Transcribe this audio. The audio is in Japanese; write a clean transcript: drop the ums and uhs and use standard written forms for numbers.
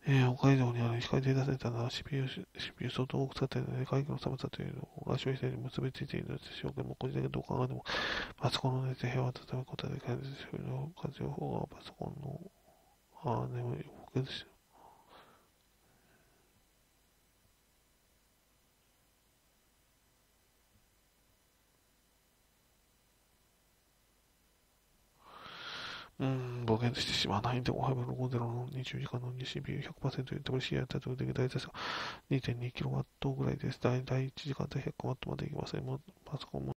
北海道にある光データセンターの CPU 相当多く使っているので、外気の寒さというのが消費性に結びついているのでしょうけども、個人的にどう考えても、パソコンの熱で部屋を温めることができないので、それの活用法がパソコンの、眠い、僕です。冒険としてしまわないんで、550の20時間の CPU100% で WCI 対応できる大体2.2kW ぐらいです。大体1時間で 100W までいきません。パソコンも